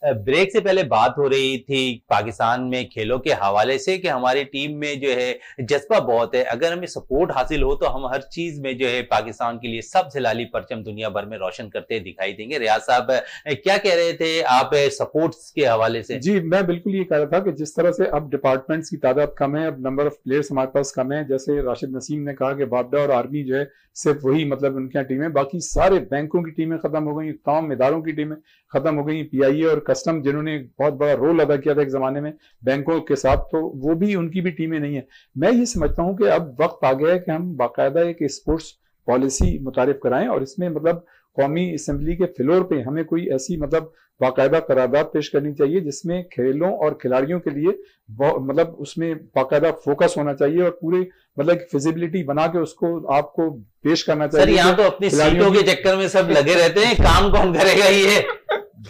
Break से पहले बात हो रही थी पाकिस्तान में खेलों के हवाले से कि हमारी टीम में जो है जज्बा बहुत है, अगर हमें सपोर्ट हासिल हो तो हम हर चीज में जो है पाकिस्तान के लिए सबसे लाली परचम दुनिया भर में रोशन करते दिखाई देंगे। रियाज साहब क्या कह रहे थे आप सपोर्ट्स के हवाले से? जी, मैं बिल्कुल ये कह रहा था कि जिस तरह से अब डिपार्टमेंट्स की तादाद कम है, अब नंबर ऑफ प्लेयर्स हमारे पास कम है। जैसे राशिद नसीम ने कहा कि बाबडा और आर्मी जो है सिर्फ वही मतलब उनकी टीमें, बाकी सारे बैंकों की टीमें खत्म हो गई, तमाम इदारों की टीमें खत्म हो गई। पीआईए और कस्टम जिन्होंने बहुत बड़ा रोल अदा किया था एक जमाने में बैंकों के साथ, तो वो भी उनकी भी टीमें नहीं है। मैं ये समझता हूँ कि अब वक्त आ गया है कि हम बाकायदा एक स्पोर्ट्स पॉलिसी मुतारिफ कराएं और इसमें मतलब कौमी असेंबली के फ्लोर पे हमें कोई ऐसी मतलब बाकायदा करारदाद पेश करनी चाहिए जिसमें खेलों और खिलाड़ियों के लिए मतलब उसमें बाकायदा फोकस होना चाहिए और पूरे मतलब फिजिबिलिटी बना के उसको आपको पेश करना चाहिए। सर यहाँ तो अपनी सीटों के चक्कर में सब लगे रहते हैं, काम कौन करेगा ये?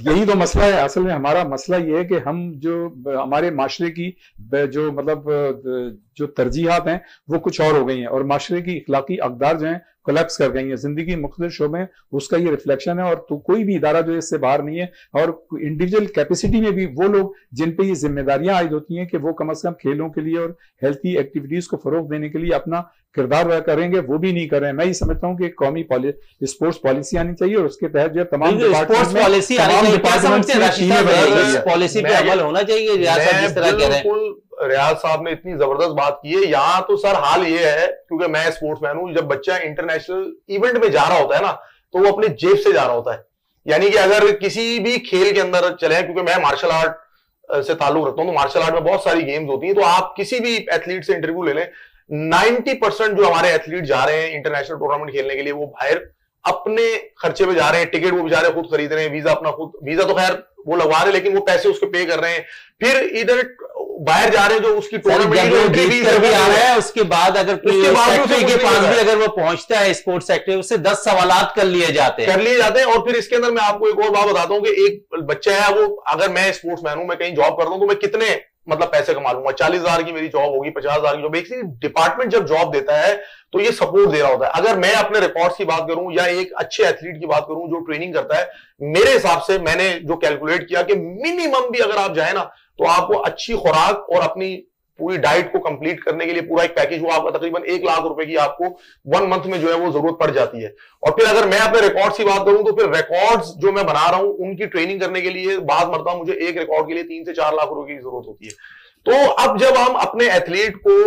यही तो मसला है। असल में हमारा मसला ये है कि हम जो हमारे माशरे की जो मतलब जो तरजीहात हैं वो कुछ और हो गई हैं और माशरे की इखलाकी अक़दार जो हैं कोलैप्स कर गई है। जिंदगी मुख्तलिफ शोबे में उसका ये रिफ्लेक्शन है और तो कोई भी इदारा जो इससे बाहर नहीं है और इंडिविजुअल कैपेसिटी में भी वो लोग जिन पे ये जिम्मेदारियां आयद होती हैं कि वो कम से कम खेलों के लिए और हेल्थी एक्टिविटीज को फरोग देने के लिए अपना किरदार वह करेंगे, वो भी नहीं कर रहे हैं। मैं ये समझता हूँ कि कौमी स्पोर्ट्स पॉलिसी आनी चाहिए और उसके तहत जो तमाम स्पोर्ट्स पॉलिसी पॉलिसी पे अमल होना चाहिए। जिस तरह कह रहे हैं रियाज साहब ने इतनी जबरदस्त बात की है। यहाँ तो सर हाल ये है, क्योंकि मैं स्पोर्ट्समैन हूं, जब बच्चा इंटरनेशनल इवेंट में जा रहा होता है ना तो वो अपने जेब से जा रहा होता है। यानी कि अगर किसी भी खेल के अंदर चले, क्योंकि मैं मार्शल आर्ट से ताल्लुक रखता हूं तो मार्शल आर्ट में बहुत सारी गेम्स होती हैं, तो आप किसी भी एथलीट से इंटरव्यू ले लें, 90% जो हमारे एथलीट जा रहे हैं इंटरनेशनल टूर्नामेंट खेलने के लिए वो बाहर अपने खर्चे पे जा रहे हैं। टिकट वो बेचारे खुद खरीद रहे हैं, वीजा अपना खुद, वीजा तो खैर वो लगवा रहे हैं लेकिन वो पैसे उसके पे कर रहे हैं। फिर इधर बाहर जा रहे हैं जो उसकी टूर्नामेंट भी आ रहा है, उसके बाद अगर के पास भी अगर वो पहुंचता है स्पोर्ट्स सेक्टर, उससे 10 सवालात कर लिए जाते हैं। और फिर इसके अंदर मैं आपको एक और बात बताता हूं कि एक बच्चा है वो, अगर मैं स्पोर्ट्समैन हूं, मैं कहीं जॉब करता हूं तो मैं कितने मतलब पैसे कमा लूंगा। 40,000 की मेरी जॉब होगी, 50,000 की जॉब। एक डिपार्टमेंट जब जॉब देता है तो ये सपोर्ट दे रहा होता है। अगर मैं अपने रिकॉर्ड्स की बात करूं या एक अच्छे एथलीट की बात करूं जो ट्रेनिंग करता है, मेरे हिसाब से मैंने जो कैलकुलेट किया कि मिनिमम भी अगर आप जाए ना तो आपको अच्छी खुराक और अपनी पूरी डाइट को कंप्लीट करने के लिए पूरा एक पैकेज वो आपका तकरीबन 1 लाख रुपए की आपको 1 मंथ में जो है वो जरूरत पड़ जाती है। और फिर अगर मैं अपने रिकॉर्ड्स की बात करूं तो फिर रिकॉर्ड्स जो मैं बना रहा हूं उनकी ट्रेनिंग करने के लिए बाद मरतबा मुझे एक रिकॉर्ड के लिए 3 से 4 लाख रुपए की जरूरत होती है। तो अब जब हम अपने एथलीट को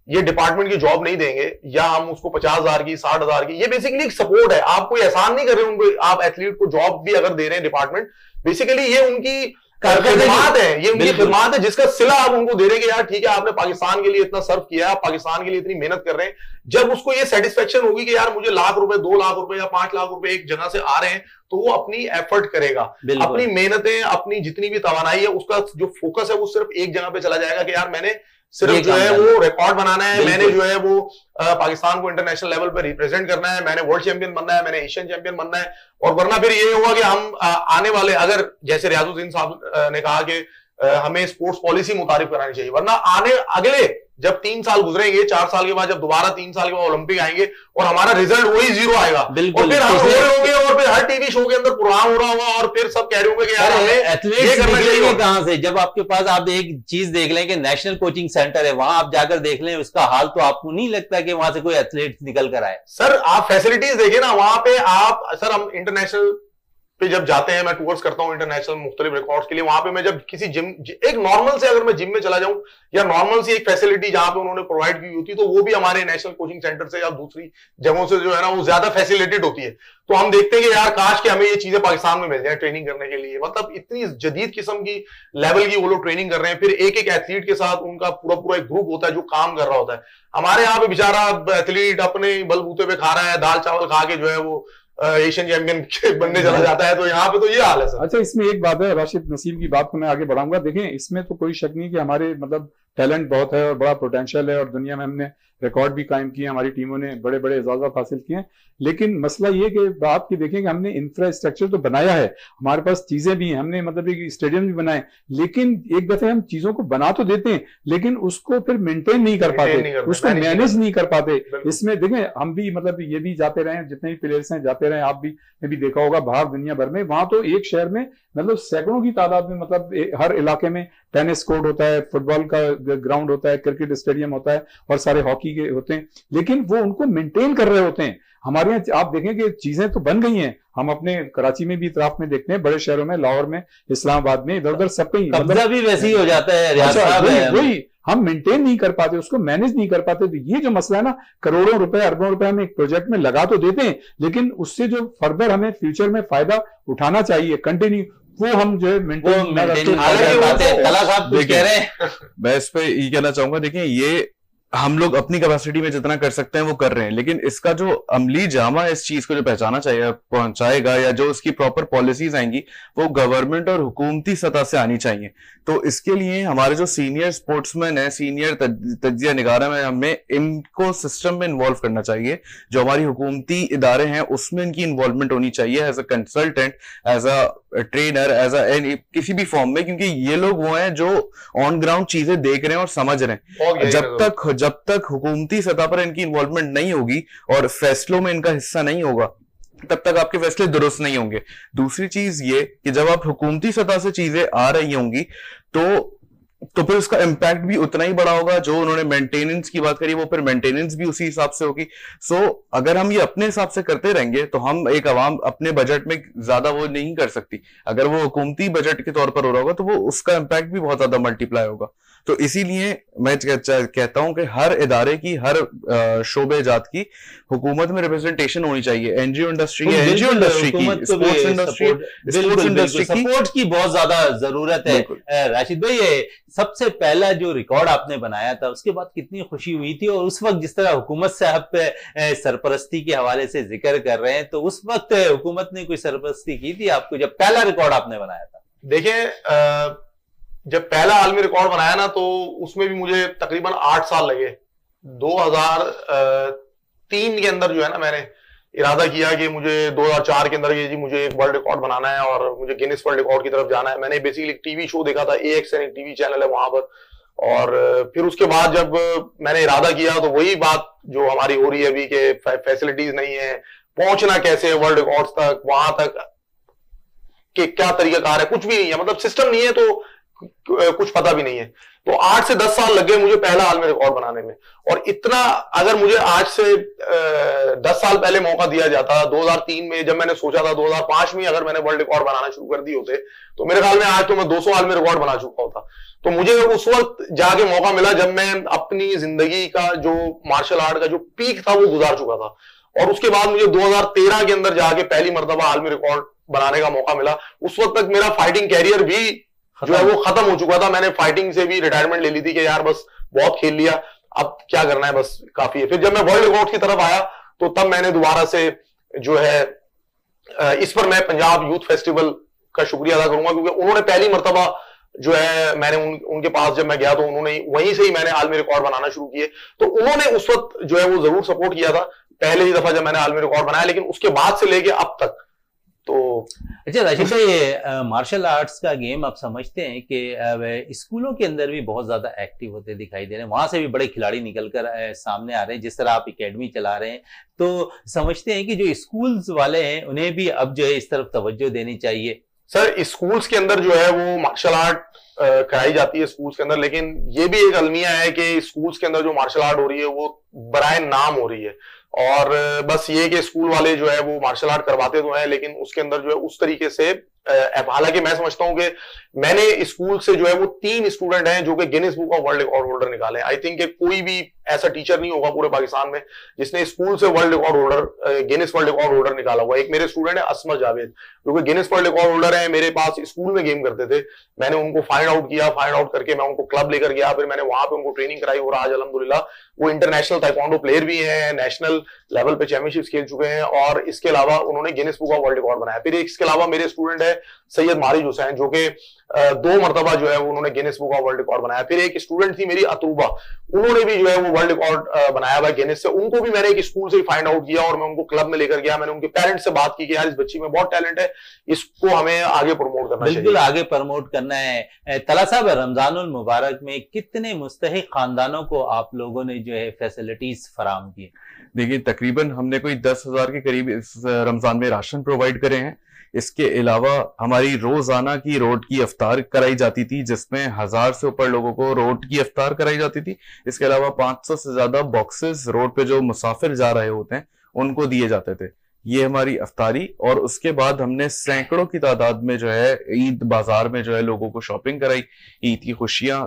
ये डिपार्टमेंट की जॉब नहीं देंगे या हम उसको 50,000 की, 60,000 की, ये बेसिकली एक सपोर्ट है। आप कोई एहसान नहीं कर रहे उनको, आप एथलीट को जॉब भी अगर दे रहे हैं डिपार्टमेंट, बेसिकली ये उनकी खिदमात है, ये उनकी खिदमात है जिसका सिला आप उनको दे रहे हैं कि यार ठीक है आपने पाकिस्तान के लिए इतना सर्व किया, आप पाकिस्तान के लिए इतनी मेहनत कर रहे हैं। जब उसको ये सेटिस्फेक्शन होगी कि यार मुझे लाख रुपए, 2 लाख रुपए या 5 लाख रुपए एक जगह से आ रहे हैं, तो वो अपनी एफर्ट करेगा, अपनी मेहनतें, अपनी जितनी भी तवानाई है उसका जो फोकस है वो सिर्फ एक जगह पे चला जाएगा कि यार मैंने सिर्फ जो है वो रिकॉर्ड बनाना है, मैंने जो है वो पाकिस्तान को इंटरनेशनल लेवल पर रिप्रेजेंट करना है, मैंने वर्ल्ड चैंपियन बनना है, मैंने एशियन चैंपियन बनना है। और वरना फिर ये होगा कि हम आने वाले, अगर जैसे रियाजुद्दीन साहब ने कहा कि हमें स्पोर्ट्स पॉलिसी मुतारिफ करानी चाहिए, वरना अगले जब 3 साल गुजरेंगे, 4 साल के बाद जब दोबारा 3 साल के बाद ओलंपिक आएंगे और हमारा रिजल्ट वही 0 आएगा और फिर हम रो रहे होंगे और फिर हर टीवी शो के अंदर प्रोग्राम हो रहा होगा और फिर सब कह रहे होंगे कि यार हमें ये करना चाहिए। कहां से? जब आपके पास आप एक चीज देख लें कि नेशनल कोचिंग सेंटर है, वहां आप जाकर देख लें उसका हाल, तो आपको नहीं लगता कि वहां से कोई एथलीट निकल कर आए? सर आप फैसिलिटीज देखिए ना वहां पे। आप सर हम इंटरनेशनल पे जब जाते हैं, मैं टूर्स करता हूं इंटरनेशनल मुख्तलिफ रिकॉर्ड्स के लिए, वहां पे मैं जब किसी जिम, एक नॉर्मल से अगर मैं जिम में चला जाऊं या नॉर्मल सी एक फैसिलिटी जहां पे उन्होंने प्रोवाइड की होती है, तो वो भी हमारे नेशनल कोचिंग सेंटर से या दूसरी जगहों से जो है ना वो ज्यादा फैसिलिटेड होती है। तो हम देखते हैं कि यार काश कि हमें ये चीजें पाकिस्तान में मिल जाए ट्रेनिंग करने के लिए। मतलब इतनी जदीद किस्म की लेवल की वो लोग ट्रेनिंग कर रहे हैं। फिर एक एक एथलीट के साथ उनका पूरा एक ग्रुप होता है जो काम कर रहा होता है। हमारे यहाँ पे बेचारा एथलीट अपने बलबूते पे खा रहा है, दाल चावल खा के जो है वो एशियन चैंपियन बनने चला जाता है। तो यहाँ पे तो ये हाल है सर। अच्छा, इसमें एक बात है, राशिद नसीम की बात को मैं आगे बढ़ाऊंगा। देखें, इसमें तो कोई शक नहीं कि हमारे मतलब टैलेंट बहुत है और बड़ा पोटेंशियल है और दुनिया में हमने रिकॉर्ड भी कायम किए, हमारी टीमों ने बड़े बड़े एजाज़ात हासिल किए हैं। लेकिन मसला ये कि आप ये देखें कि हमने इंफ्रास्ट्रक्चर तो बनाया है, हमारे पास चीजें भी हैं, हमने मतलब एक स्टेडियम भी बनाए, लेकिन एक दफे हम चीजों को बना तो देते हैं लेकिन उसको फिर मेंटेन नहीं कर पाते, उसको मैनेज नहीं कर पाते। इसमें देखें हम भी मतलब ये भी जाते रहे, जितने भी प्लेयर्स हैं जाते रहे, आप भी ने भी देखा होगा बाहर दुनिया भर में, वहां तो एक शहर में मतलब सैकड़ों की तादाद में मतलब हर इलाके में टेनिस कोर्ट होता है, फुटबॉल का ग्राउंड होता है, क्रिकेट स्टेडियम होता है और सारे हॉकी के होते हैं, लेकिन वो उनको मेंटेन कर रहे होते हैं। हमारे यहाँ आप देखें कि चीजें तो बन गई हैं, हम अपने कराची में भी इतराफ में देखते हैं, बड़े शहरों में, लाहौर में, इस्लामाबाद में, इधर उधर सब कहीं कब्जा भी वैसे ही हो जाता है। अच्छा, वही हम मेंटेन नहीं कर पाते, उसको मैनेज नहीं कर पाते। तो ये जो मसला है ना, करोड़ों रुपए अरबों रुपए हम एक प्रोजेक्ट में लगा तो देते हैं, लेकिन उससे जो फर्दर हमें फ्यूचर में फायदा उठाना चाहिए कंटिन्यू, वो हम जो है मेंटेन कला साहब कुछ कह रहे हैं। मैं इस पे ये कहना चाहूंगा, देखिए ये हम लोग अपनी कैपेसिटी में जितना कर सकते हैं वो कर रहे हैं, लेकिन इसका जो अमली जामा इस चीज को जो पहचाना चाहिए पहुंचाएगा या जो उसकी प्रॉपर पॉलिसीज आएंगी वो गवर्नमेंट और हुकूमती सतह से आनी चाहिए। तो इसके लिए हमारे जो सीनियर स्पोर्ट्समैन है, सीनियर तज्जिया निगारा में, हमें इनको सिस्टम में इन्वॉल्व करना चाहिए। जो हमारी हुकूमती इदारे हैं उसमें इनकी इन्वॉल्वमेंट होनी चाहिए as a consultant, as a trainer, as a किसी भी फॉर्म में, क्योंकि ये लोग वो हैं जो ऑन ग्राउंड चीजें देख रहे हैं और समझ रहे हैं। जब तक हुकूमती सतह पर इनकी इन्वॉल्वमेंट नहीं होगी और फैसलों में इनका हिस्सा नहीं होगा, तब तक आपके फैसले दुरुस्त नहीं होंगे। दूसरी चीज ये कि जब आप हुकूमती सतह से चीजें आ रही होंगी तो फिर उसका इम्पैक्ट भी उतना ही बड़ा होगा। जो उन्होंने मेंटेनेंस की बात करी वो फिर मेंटेनेंस भी उसी हिसाब से होगी। सो अगर हम ये अपने हिसाब से करते रहेंगे तो हम एक आवाम अपने बजट में ज्यादा वो नहीं कर सकती। अगर वो हुकूमती बजट के तौर पर हो रहा होगा तो वो उसका इम्पैक्ट भी बहुत ज्यादा मल्टीप्लाई होगा। तो इसीलिए मैं कहता हूं कि हर इदारे की, हर शोबे जात की हुकूमत में रिप्रेजेंटेशन होनी चाहिए। एनजीओ इंडस्ट्री है, एनजीओ इंडस्ट्री की, स्पोर्ट्स इंडस्ट्री की सपोर्ट की बहुत ज्यादा जरूरत है। राशिद भाई, सबसे पहला जो रिकॉर्ड आपने बनाया था उसके बाद कितनी खुशी हुई थी, और उस वक्त जिस तरह हुकूमत साहब पे सरपरस्ती के हवाले से जिक्र कर रहे हैं, तो उस वक्त हुकूमत ने कोई सरपरस्ती की थी आपको जब पहला रिकॉर्ड आपने बनाया था? देखिए, जब पहला आलमी रिकॉर्ड बनाया ना तो उसमें भी मुझे तकरीबन 8 साल लगे। 2003 के अंदर जो है ना, मैंने इरादा किया कि मुझे 2004 के अंदर ये जी मुझे एक वर्ल्ड रिकॉर्ड बनाना है और मुझे गिनीज वर्ल्ड रिकॉर्ड की तरफ जाना है। मैंने बेसिकली एक टीवी शो देखा था, AXN एक टीवी चैनल है वहां पर, और फिर उसके बाद जब मैंने इरादा किया तो वही बात जो हमारी हो रही है अभी के फैसिलिटीज नहीं है, पहुंचना कैसे वर्ल्ड रिकॉर्ड्स तक, वहां तक कि क्या तरीकाकार है, कुछ भी नहीं है, मतलब सिस्टम नहीं है तो कुछ पता भी नहीं है। तो 8 से 10 साल लग गए मुझे पहला आलमी रिकॉर्ड बनाने में। और इतना अगर मुझे आज से 10 साल पहले मौका दिया जाता, 2003 में जब मैंने सोचा था, 2005 में अगर मैंने वर्ल्ड रिकॉर्ड बनाना शुरू कर दिए होते तो मेरे ख्याल में आज तो मैं 200 आलमी रिकॉर्ड बना चुका होता। तो मुझे उस वक्त जाके मौका मिला जब मैं अपनी जिंदगी का जो मार्शल आर्ट का जो पीक था वो गुजार चुका था। और उसके बाद मुझे 2013 के अंदर जाके पहली मर्तबा आलमी रिकॉर्ड बनाने का मौका मिला। उस वक्त तक मेरा फाइटिंग कैरियर भी जो है वो खत्म हो चुका था। मैंने फाइटिंग से भी रिटायरमेंट ले ली थी कि यार बस बहुत खेल लिया, अब क्या करना है, बस काफी है। फिर जब मैं वर्ल्ड रिकॉर्ड की तरफ आया तो तब मैंने दोबारा से जो है इस पर मैं पंजाब यूथ फेस्टिवल का शुक्रिया अदा करूंगा, क्योंकि उन्होंने पहली मर्तबा जो है मैंने उनके पास जब मैं गया तो उन्होंने वहीं से ही मैंने आलमी रिकॉर्ड बनाना शुरू किए। तो उन्होंने उस वक्त जो है वो जरूर सपोर्ट किया था पहले ही दफा जब मैंने आलमी रिकॉर्ड बनाया, लेकिन उसके बाद से लेके अब तक तो। अच्छा राशिद भाई, मार्शल आर्ट्स का गेम आप समझते हैं कि स्कूलों के अंदर भी बहुत ज्यादा एक्टिव होते दिखाई दे रहे हैं, वहां से भी बड़े खिलाड़ी निकलकर सामने आ रहे हैं, जिस तरह आप एकेडमी चला रहे हैं, तो समझते हैं कि जो स्कूल्स वाले हैं उन्हें भी अब जो है इस तरफ तवज्जो देनी चाहिए? सर, स्कूल्स के अंदर जो है वो मार्शल आर्ट कराई जाती है स्कूल्स के अंदर, लेकिन ये भी एक अलमिया है कि स्कूल्स के अंदर जो मार्शल आर्ट हो रही है वो बराए नाम हो रही है। और बस ये कि स्कूल वाले जो है वो मार्शल आर्ट करवाते तो हैं, लेकिन उसके अंदर जो है उस तरीके से, हालांकि मैं समझता हूं कि मैंने स्कूल से जो है वो 3 स्टूडेंट हैं जो कि Guinness book of world record holder निकाले। आई थिंक कोई भी ऐसा टीचर नहीं होगा पूरे पाकिस्तान में जिसने स्कूल से world record holder, Guinness world record holder निकाला हुआ। एक मेरे स्टूडेंट है असमर जावेद, जो कि गिनीज वर्ल्ड रिकॉर्ड होल्डर है, मेरे पास स्कूल में गेम करते थे। मैंने उनको फाइंड आउट किया, फाइंड आउट करके मैं उनको क्लब लेकर गया, फिर मैंने वहां पे उनको ट्रेनिंग कराई और आज अल्हम्दुलिल्लाह वो इंटरनेशनल ताइक्वांडो प्लेयर भी हैं, नेशनल लेवल पे चैंपियनशिप खेल चुके हैं, और इसके अलावा उन्होंने Guinness book of world record बनाया। फिर इसके अलावा मेरे स्टूडेंट है सैयद मारिज हुसैन, जो कि 2 मरतबा जो है उन्होंने Guinness book of world record बनाया। फिर एक स्टूडेंट थी मेरी अतूबा, उन्होंने भी जो है वो वर्ल्ड रिकॉर्ड बनाया हुआ गिनीज से। उनको भी मैंने एक स्कूल से ही फाइंड आउट किया और मैं उनको क्लब में लेकर गया। मैंने उनके पेरेंट्स से बात की कि यार इस बच्ची में बहुत टैलेंट है, इसको हमें आगे प्रमोट करना चाहिए। बिल्कुल आगे प्रमोट करना है। तला साहब, रमजानुल मुबारक में कितने मुस्तहिक खानदानों को आप लोगों ने जो है फैसिलिटीज फराम की? देखिए, तकरीबन हमने कोई 10,000 के करीब इस रमजान में राशन प्रोवाइड करे हैं। इसके अलावा हमारी रोजाना की रोड की इफ्तार कराई जाती थी, जिसमें 1000 से ऊपर लोगों को रोड की इफ्तार कराई जाती थी। इसके अलावा 500 से ज्यादा बॉक्सेस रोड पे जो मुसाफिर जा रहे होते हैं उनको दिए जाते थे। ये हमारी इफ्तारी। और उसके बाद हमने सैकड़ों की तादाद में जो है ईद बाजार में जो है लोगों को शॉपिंग कराई, ईद की खुशियां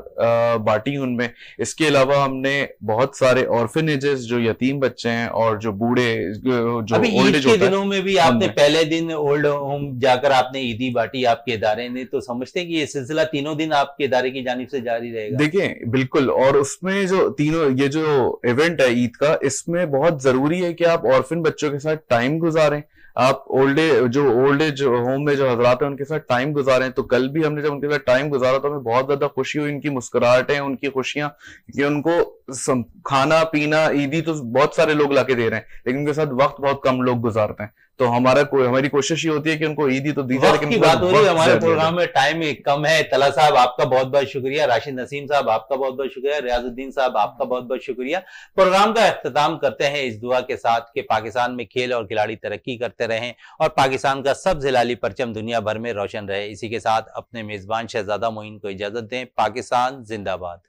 बांटी उनमें। इसके अलावा हमने बहुत सारे ऑर्फनेजेस, जो यतीम बच्चे हैं और जो बूढ़े, जो अभी ओल्ड ईद एज के होता है, दिनों में भी आपने पहले दिन ओल्ड होम जाकर आपने ईदी बांटी आपके इदारे ने, तो समझते हैं कि ये सिलसिला तीनों दिन आपके इदारे की जानिब से जारी रहेगा? देखिए, बिल्कुल। और उसमें जो तीनों ये जो इवेंट है ईद का, इसमें बहुत जरूरी है कि आप ऑर्फन बच्चों के साथ टाइम गुजारें। आप ओल्ड एज होम में जो हजरात हैं उनके साथ टाइम गुजारें। तो कल भी हमने जब उनके साथ टाइम गुजारा तो हमें बहुत ज्यादा खुशी हुई, उनकी मुस्कुराहटें, उनकी खुशियां, कि उनको खाना पीना ईदी तो बहुत सारे लोग लाके दे रहे हैं, लेकिन उनके साथ वक्त बहुत कम लोग गुजारते हैं। तो हमारी कोशिश ये होती है कि उनको ईदी तो दी जाए, लेकिन की बात हो रही है, हमारे प्रोग्राम में टाइम कम है। तला साहब आपका बहुत बहुत शुक्रिया, राशिद नसीम साहब आपका बहुत बहुत शुक्रिया, रियाजुद्दीन साहब आपका बहुत बहुत शुक्रिया। प्रोग्राम का इख्तिताम करते हैं इस दुआ के साथ कि पाकिस्तान में खेल और खिलाड़ी तरक्की करते रहें और पाकिस्तान का सब हिलाली परचम दुनिया भर में रोशन रहे। इसी के साथ अपने मेजबान शहजादा मोइन को इजाजत दें। पाकिस्तान जिंदाबाद।